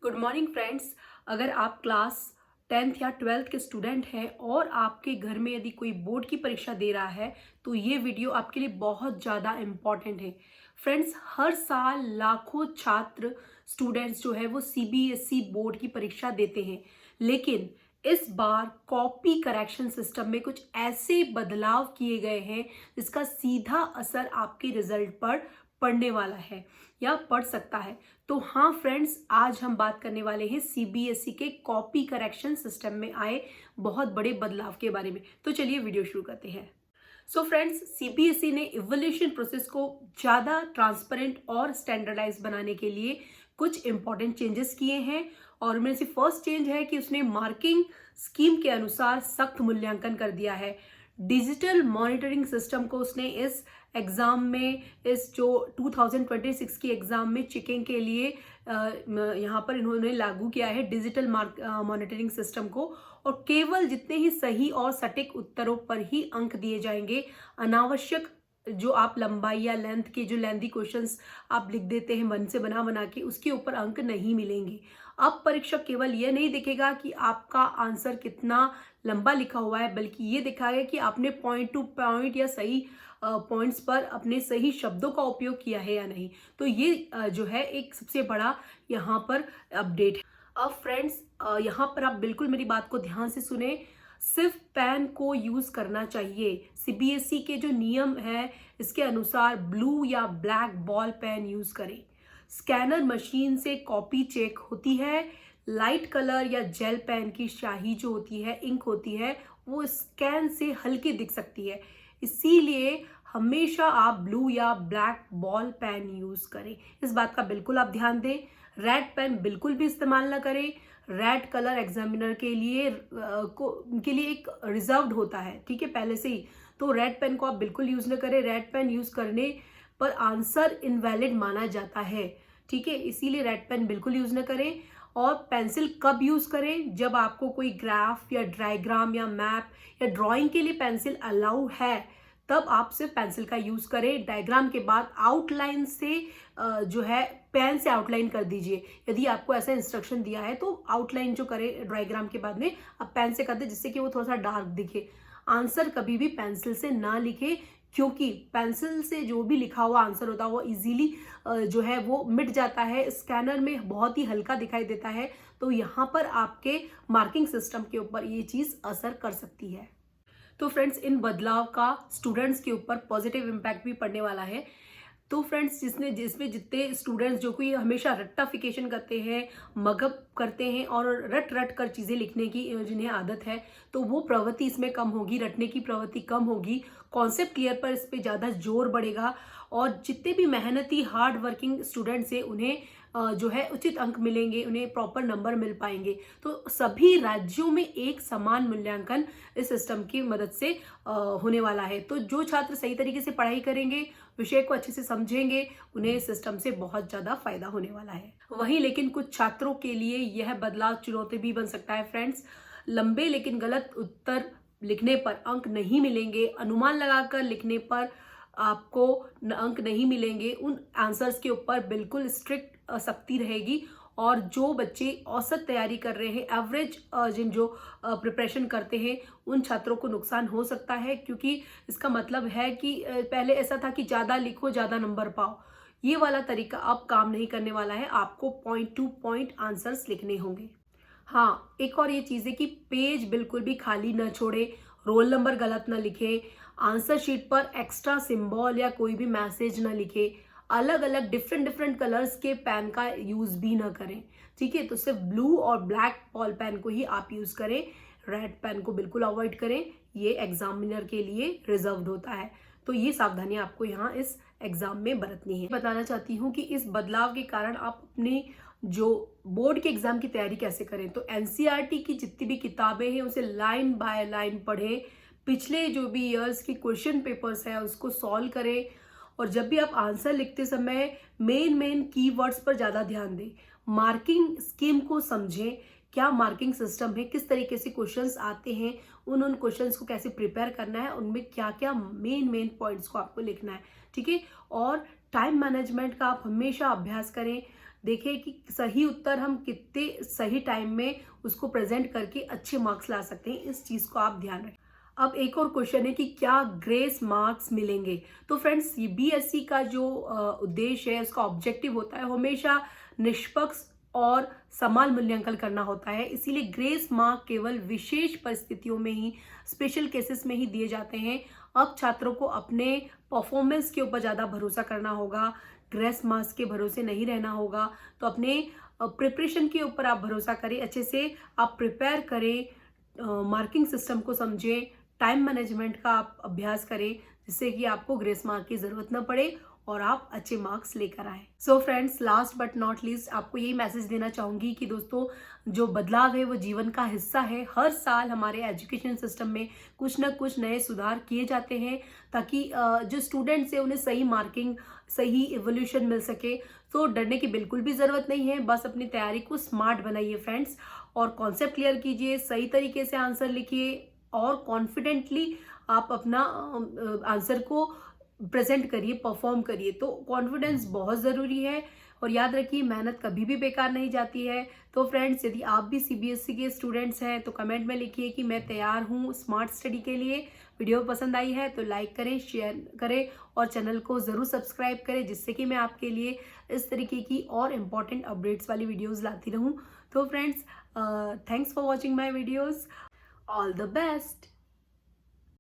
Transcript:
Good morning friends. अगर आप class 10th या 12th के स्टूडेंट हैं और आपके घर में यदि कोई बोर्ड की परीक्षा दे रहा है तो ये वीडियो आपके लिए बहुत ज़्यादा इम्पॉर्टेंट है। फ्रेंड्स, हर साल लाखों छात्र स्टूडेंट्स जो है वो सीबीएसई बोर्ड की परीक्षा देते हैं, लेकिन इस बार कॉपी करेक्शन सिस्टम में कुछ ऐसे बदलाव किए गए हैं जिसका सीधा असर आपके रिजल्ट पर पड़ने वाला है या पड़ सकता है। तो हाँ फ्रेंड्स, आज हम बात करने वाले हैं सीबीएसई के कॉपी करेक्शन सिस्टम में आए बहुत बड़े बदलाव के बारे में। तो चलिए वीडियो शुरू करते हैं। सो फ्रेंड्स, सीबीएसई ने इवोल्यूशन प्रोसेस को ज़्यादा ट्रांसपेरेंट और स्टैंडर्डाइज बनाने के लिए कुछ इंपॉर्टेंट चेंजेस किए हैं और उनमें से फर्स्ट चेंज है कि उसने मार्किंग स्कीम के अनुसार सख्त मूल्यांकन कर दिया है। डिजिटल मॉनिटरिंग सिस्टम को उसने इस एग्ज़ाम में, इस जो 2026 की एग्ज़ाम में चेकिंग के लिए यहाँ पर इन्होंने लागू किया है डिजिटल मॉनिटरिंग सिस्टम को। और केवल जितने ही सही और सटीक उत्तरों पर ही अंक दिए जाएंगे। अनावश्यक जो आप लंबाई या लेंथ के जो लेंथी क्वेश्चंस आप लिख देते हैं मन से बना बना के, उसके ऊपर अंक नहीं मिलेंगे। अब परीक्षक केवल ये नहीं देखेगा कि आपका आंसर कितना लंबा लिखा हुआ है, बल्कि ये दिखाएगा कि आपने पॉइंट टू पॉइंट या सही पॉइंट्स पर अपने सही शब्दों का उपयोग किया है या नहीं। तो ये जो है एक सबसे बड़ा यहाँ पर अपडेट है। अब फ्रेंड्स, यहाँ पर आप बिल्कुल मेरी बात को ध्यान से सुने। सिर्फ पेन को यूज करना चाहिए। सीबीएसई के जो नियम है इसके अनुसार ब्लू या ब्लैक बॉल पेन यूज करें। स्कैनर मशीन से कॉपी चेक होती है। लाइट कलर या जेल पेन की स्याही जो होती है, इंक होती है, वो स्कैन से हल्की दिख सकती है। इसीलिए हमेशा आप ब्लू या ब्लैक बॉल पेन यूज करें। इस बात का बिल्कुल आप ध्यान दें। रेड पेन बिल्कुल भी इस्तेमाल ना करें। रेड कलर एग्जामिनर के लिए उनके लिए एक रिजर्व्ड होता है, ठीक है, पहले से ही। तो रेड पेन को आप बिल्कुल यूज ना करें। रेड पेन यूज करने पर आंसर इनवैलिड माना जाता है, ठीक है, इसीलिए रेड पेन बिल्कुल यूज ना करें। और पेंसिल कब यूज करें? जब आपको कोई ग्राफ या डायग्राम या मैप या ड्राइंग के लिए पेंसिल अलाउ है, तब आप सिर्फ पेंसिल का यूज करें। डायग्राम के बाद आउटलाइन से जो है पेन से आउटलाइन कर दीजिए। यदि आपको ऐसा इंस्ट्रक्शन दिया है तो आउटलाइन जो करें डायग्राम के बाद में आप पेन से कर दे, जिससे कि वो थोड़ा सा डार्क दिखे। आंसर कभी भी पेंसिल से ना लिखे, क्योंकि पेंसिल से जो भी लिखा हुआ आंसर होता है वो इजीली जो है वो मिट जाता है, स्कैनर में बहुत ही हल्का दिखाई देता है। तो यहाँ पर आपके मार्किंग सिस्टम के ऊपर ये चीज असर कर सकती है। तो फ्रेंड्स, इन बदलाव का स्टूडेंट्स के ऊपर पॉजिटिव इम्पैक्ट भी पड़ने वाला है। तो फ्रेंड्स, जिसमें जितने स्टूडेंट्स जो कि हमेशा रट्टाफिकेशन करते हैं, मगअप करते हैं और रट रट कर चीज़ें लिखने की जिन्हें आदत है, तो वो प्रवृत्ति इसमें कम होगी, रटने की प्रवृत्ति कम होगी। कॉन्सेप्ट क्लियर पर इस पर ज़्यादा जोर बढ़ेगा और जितने भी मेहनती हार्ड वर्किंग स्टूडेंट्स हैं उन्हें जो है उचित अंक मिलेंगे, उन्हें प्रॉपर नंबर मिल पाएंगे। तो सभी राज्यों में एक समान मूल्यांकन इस सिस्टम की मदद से होने वाला है। तो जो छात्र सही तरीके से पढ़ाई करेंगे, विषय को अच्छे से समझेंगे, उन्हें इस सिस्टम से बहुत ज़्यादा फायदा होने वाला है। वहीं लेकिन कुछ छात्रों के लिए यह बदलाव चुनौती भी बन सकता है फ्रेंड्स। लंबे लेकिन गलत उत्तर लिखने पर अंक नहीं मिलेंगे। अनुमान लगाकर लिखने पर आपको अंक नहीं मिलेंगे। उन आंसर्स के ऊपर बिल्कुल स्ट्रिक्ट सख्ती रहेगी। और जो बच्चे औसत तैयारी कर रहे हैं, एवरेज जिन जो प्रिपरेशन करते हैं, उन छात्रों को नुकसान हो सकता है, क्योंकि इसका मतलब है कि पहले ऐसा था कि ज़्यादा लिखो ज़्यादा नंबर पाओ। ये वाला तरीका अब काम नहीं करने वाला है। आपको पॉइंट टू पॉइंट आंसर्स लिखने होंगे। हाँ, एक और ये चीज़ है कि पेज बिल्कुल भी खाली न छोड़े, रोल नंबर गलत न लिखे, आंसर शीट पर एक्स्ट्रा सिंबल या कोई भी मैसेज न लिखे, अलग अलग डिफरेंट कलर्स के पेन का यूज भी न करें, ठीक है। तो सिर्फ ब्लू और ब्लैक बॉल पेन को ही आप यूज करें। रेड पेन को बिल्कुल अवॉइड करें, ये एग्जामिनर के लिए रिजर्व्ड होता है। तो ये सावधानियां आपको यहाँ इस एग्जाम में बरतनी है। बताना चाहती हूँ कि इस बदलाव के कारण आप अपनी जो बोर्ड के एग्जाम की तैयारी कैसे करें। तो एनसीईआरटी की जितनी भी किताबें हैं उसे लाइन बाय लाइन पढ़ें। पिछले जो भी ईयर्स के क्वेश्चन पेपर्स है उसको सॉल्व करें। और जब भी आप आंसर लिखते समय मेन कीवर्ड्स पर ज़्यादा ध्यान दें। मार्किंग स्कीम को समझें, क्या मार्किंग सिस्टम है, किस तरीके से क्वेश्चंस आते हैं, उन क्वेश्चंस को कैसे प्रिपेयर करना है, उनमें क्या क्या मेन पॉइंट्स को आपको लिखना है, ठीक है। और टाइम मैनेजमेंट का आप हमेशा अभ्यास करें। देखें कि सही उत्तर हम कितने सही टाइम में उसको प्रेजेंट करके अच्छे मार्क्स ला सकते हैं, इस चीज़ को आप ध्यान रखें। अब एक और क्वेश्चन है कि क्या ग्रेस मार्क्स मिलेंगे। तो फ्रेंड्स, सीबीएसई का जो उद्देश्य है, उसका ऑब्जेक्टिव होता है हमेशा निष्पक्ष और समान मूल्यांकन करना होता है। इसीलिए ग्रेस मार्क केवल विशेष परिस्थितियों में ही, स्पेशल केसेस में ही दिए जाते हैं। अब छात्रों को अपने परफॉर्मेंस के ऊपर ज़्यादा भरोसा करना होगा, ग्रेस मार्क्स के भरोसे नहीं रहना होगा। तो अपने प्रिपरेशन के ऊपर आप भरोसा करें, अच्छे से आप प्रिपेयर करें, मार्किंग सिस्टम को समझें, टाइम मैनेजमेंट का आप अभ्यास करें, जिससे कि आपको ग्रेस मार्क की ज़रूरत न पड़े और आप अच्छे मार्क्स लेकर आए। So friends, last but not least आपको यही मैसेज देना चाहूँगी कि दोस्तों, जो बदलाव है वो जीवन का हिस्सा है। हर साल हमारे एजुकेशन सिस्टम में कुछ ना कुछ नए सुधार किए जाते हैं, ताकि जो स्टूडेंट्स हैं उन्हें सही मार्किंग, सही इवोल्यूशन मिल सके। तो डरने की बिल्कुल भी ज़रूरत नहीं है, बस अपनी तैयारी को स्मार्ट बनाइए फ्रेंड्स, और कॉन्सेप्ट क्लियर कीजिए, सही तरीके से आंसर लिखिए और कॉन्फिडेंटली आप अपना आंसर को प्रेजेंट करिए, परफॉर्म करिए। तो कॉन्फिडेंस बहुत ज़रूरी है, और याद रखिए मेहनत कभी भी बेकार नहीं जाती है। तो फ्रेंड्स, यदि आप भी सीबीएसई के स्टूडेंट्स हैं तो कमेंट में लिखिए कि मैं तैयार हूँ स्मार्ट स्टडी के लिए। वीडियो पसंद आई है तो लाइक करें, शेयर करें और चैनल को ज़रूर सब्सक्राइब करें, जिससे कि मैं आपके लिए इस तरीके की और इम्पॉर्टेंट अपडेट्स वाली वीडियोज़ लाती रहूँ। तो friends, thanks for watching my videos. All the best.